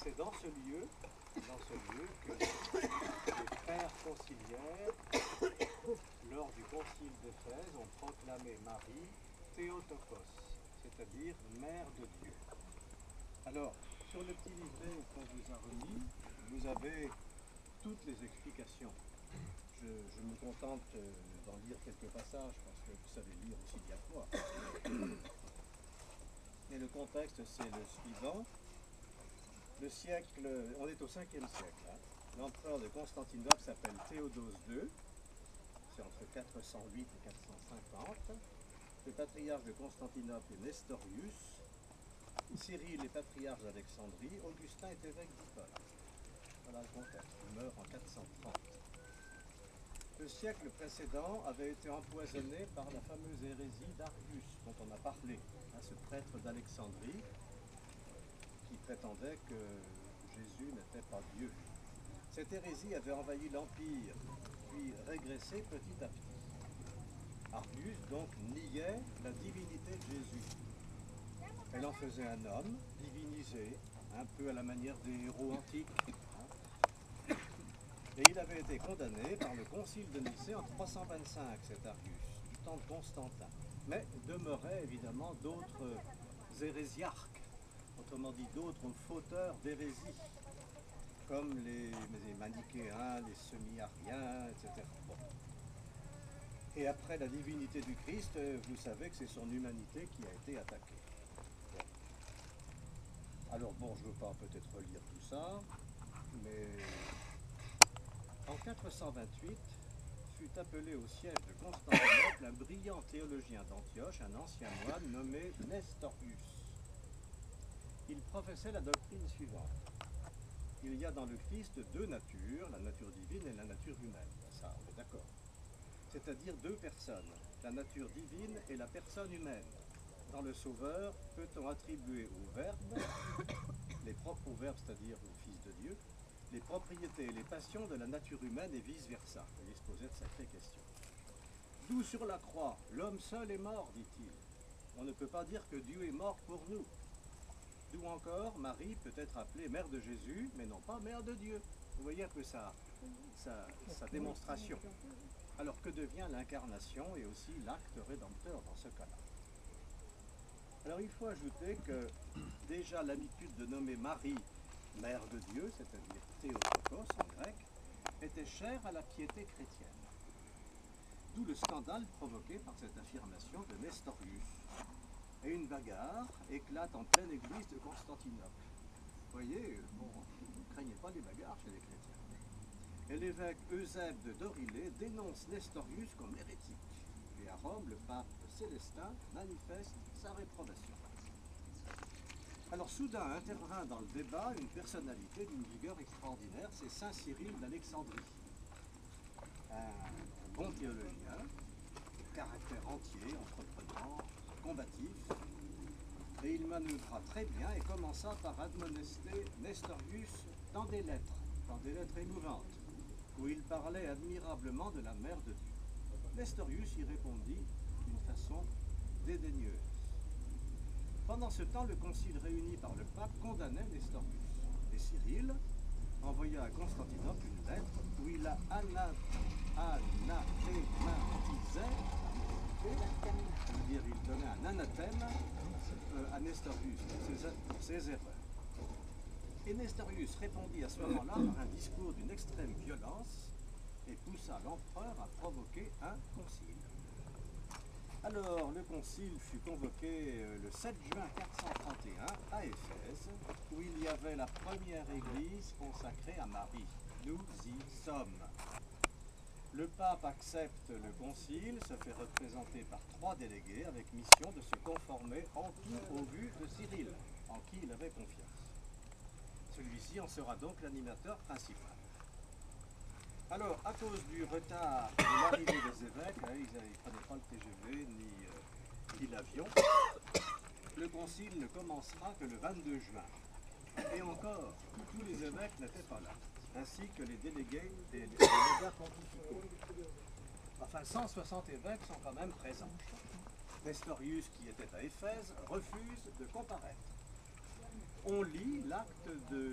c'est dans ce lieu que les frères conciliaires, lors du concile d'Éphèse, ont proclamé Marie Théotokos, c'est-à-dire Mère de Dieu. Alors, sur le petit livret qu'on vous a remis, vous avez toutes les explications. Je me contente d'en lire quelques passages parce que vous savez lire aussi bien que moi. Et le contexte, c'est le suivant. Le siècle, on est au 5e siècle. Hein. L'empereur de Constantinople s'appelle Théodose II. C'est entre 408 et 450. Le patriarche de Constantinople est Nestorius. Cyril est patriarche d'Alexandrie. Augustin est évêque d'Hippone. Voilà le contexte. Il meurt en 430. Le siècle précédent avait été empoisonné par la fameuse hérésie d'Arius, dont on a parlé, hein, ce prêtre d'Alexandrie qui prétendait que Jésus n'était pas Dieu. Cette hérésie avait envahi l'Empire, puis régressé petit à petit. Arius donc niait la divinité de Jésus. Elle en faisait un homme divinisé, un peu à la manière des héros antiques. Et il avait été condamné par le concile de Nicée en 325, cet Arius, du temps de Constantin. Mais demeuraient évidemment d'autres hérésiarques, autrement dit d'autres fauteurs d'hérésie, comme les manichéens, les semi-ariens, etc. Bon. Et après la divinité du Christ, vous savez que c'est son humanité qui a été attaquée. Bon. Alors bon, je ne veux pas peut-être relire tout ça, mais en 428 fut appelé au siège de Constantinople un brillant théologien d'Antioche, un ancien moine nommé Nestorius. Il professait la doctrine suivante. Il y a dans le Christ deux natures, la nature divine et la nature humaine. Ça, on est d'accord. C'est-à-dire deux personnes, la nature divine et la personne humaine. Dans le Sauveur, peut-on attribuer au Verbe, les propres au Verbe, c'est-à-dire au Fils de Dieu, les propriétés et les passions de la nature humaine et vice-versa. Il se posait de sacrées questions. D'où sur la croix, l'homme seul est mort, dit-il. On ne peut pas dire que Dieu est mort pour nous. D'où encore, Marie peut être appelée mère de Jésus, mais non pas mère de Dieu. Vous voyez un peu sa démonstration. Alors que devient l'incarnation et aussi l'acte rédempteur dans ce cas-là? Alors il faut ajouter que déjà l'habitude de nommer Marie mère de Dieu, c'est-à-dire Théotokos en grec, était chère à la piété chrétienne. D'où le scandale provoqué par cette affirmation de Nestorius. Et une bagarre éclate en pleine église de Constantinople. Vous voyez, bon, ne craignez pas les bagarres chez les chrétiens. Et l'évêque Eusèbe de Dorilée dénonce Nestorius comme hérétique. Et à Rome, le pape Célestin manifeste sa réprobation. Alors soudain intervint dans le débat une personnalité d'une vigueur extraordinaire, c'est saint Cyril d'Alexandrie. Un bon théologien, caractère entier, entreprenant, combatif, et il manœuvra très bien et commença par admonester Nestorius dans des lettres émouvantes, où il parlait admirablement de la mère de Dieu. Nestorius y répondit d'une façon dédaigneuse. Pendant ce temps, le concile réuni par le pape condamnait Nestorius. Et Cyril envoya à Constantinople une lettre où il c'est-à-dire il donnait un anathème à Nestorius pour ses erreurs. Et Nestorius répondit à ce moment-là par un discours d'une extrême violence et poussa l'empereur à provoquer un concile. Alors, le concile fut convoqué le 7 juin 431 à Éphèse, où il y avait la première église consacrée à Marie. Nous y sommes. Le pape accepte le concile, se fait représenter par 3 délégués avec mission de se conformer en tout au but de Cyril, en qui il avait confiance. Celui-ci en sera donc l'animateur principal. Alors, à cause du retard de l'arrivée des évêques, ils ne prenaient pas le TGV ni l'avion, le concile ne commencera que le 22 juin. Et encore, tous les évêques n'étaient pas là, ainsi que les délégués des légats pontificaux. Enfin, 160 évêques sont quand même présents. Nestorius, qui était à Éphèse, refuse de comparaître. on lit l'acte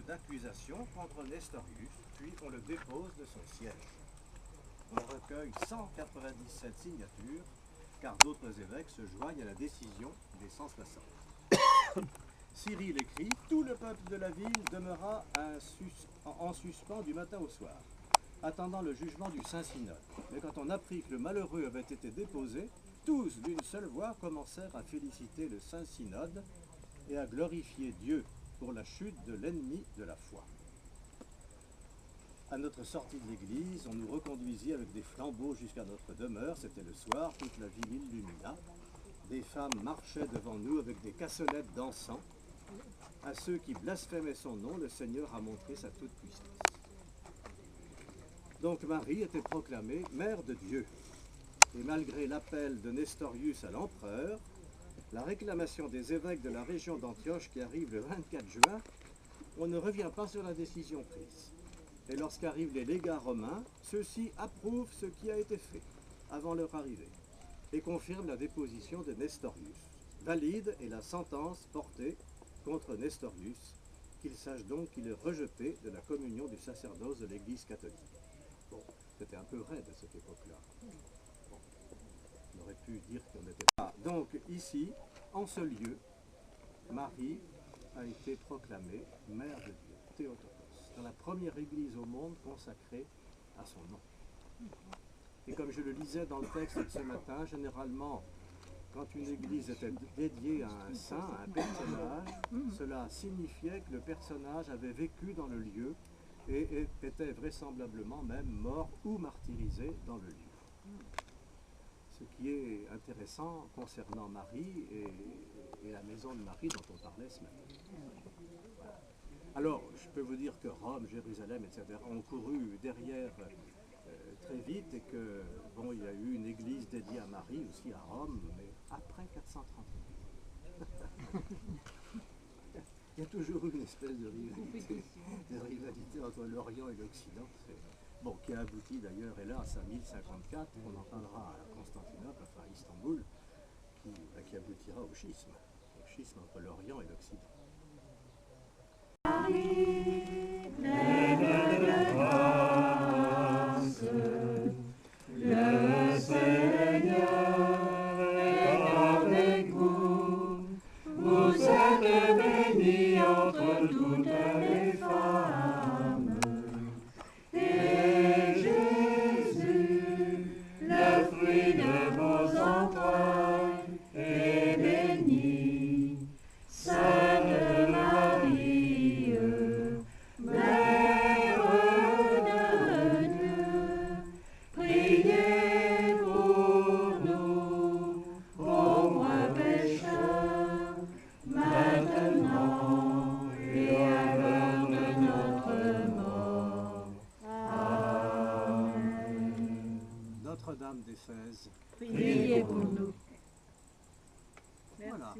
d'accusation contre Nestorius, puis on le dépose de son siège. On recueille 197 signatures, car d'autres évêques se joignent à la décision des 160. Cyril écrit « Tout le peuple de la ville demeura en suspens du matin au soir, attendant le jugement du Saint-Synode. Mais quand on apprit que le malheureux avait été déposé, tous d'une seule voix commencèrent à féliciter le Saint-Synode et à glorifier Dieu pour la chute de l'ennemi de la foi. À notre sortie de l'église, on nous reconduisit avec des flambeaux jusqu'à notre demeure. C'était le soir, toute la ville illumina. Des femmes marchaient devant nous avec des cassonettes d'encens. À ceux qui blasphémaient son nom, le Seigneur a montré sa toute-puissance. Donc Marie était proclamée mère de Dieu. Et malgré l'appel de Nestorius à l'empereur, la réclamation des évêques de la région d'Antioche qui arrive le 24 juin, on ne revient pas sur la décision prise. Et lorsqu'arrivent les légats romains, ceux-ci approuvent ce qui a été fait avant leur arrivée et confirment la déposition de Nestorius. Valide est la sentence portée contre Nestorius, qu'il sache donc qu'il est rejeté de la communion du sacerdoce de l'Église catholique. Bon, c'était un peu vrai de cette époque-là. Bon, on aurait pu dire qu'on n'était pas. Donc ici, en ce lieu, Marie a été proclamée mère de Dieu, Théotokos, dans la première église au monde consacrée à son nom. Et comme je le lisais dans le texte de ce matin, généralement, quand une église était dédiée à un saint, à un personnage, cela signifiait que le personnage avait vécu dans le lieu et était vraisemblablement même mort ou martyrisé dans le lieu. Ce qui est intéressant concernant Marie et la maison de Marie dont on parlait ce matin. Voilà. Alors, je peux vous dire que Rome, Jérusalem, etc. ont couru derrière très vite et que, bon, il y a eu une église dédiée à Marie aussi à Rome, mais après 431. Il y a toujours eu une espèce de rivalité entre l'Orient et l'Occident, bon, qui a abouti d'ailleurs, hélas, à 1054, on en parlera à Constantinople, enfin à Istanbul, qui aboutira au schisme entre l'Orient et l'Occident. Le Seigneur est avec vous, vous êtes bénie entre toutes les femmes, et Jésus, le fruit de vos entrailles, est béni. Sainte Marie, Mère de Dieu, priez pour nous, pauvres pécheurs, maintenant et à l'heure de notre mort. Amen. Notre-Dame d'Éphèse, Priez pour nous. voilà.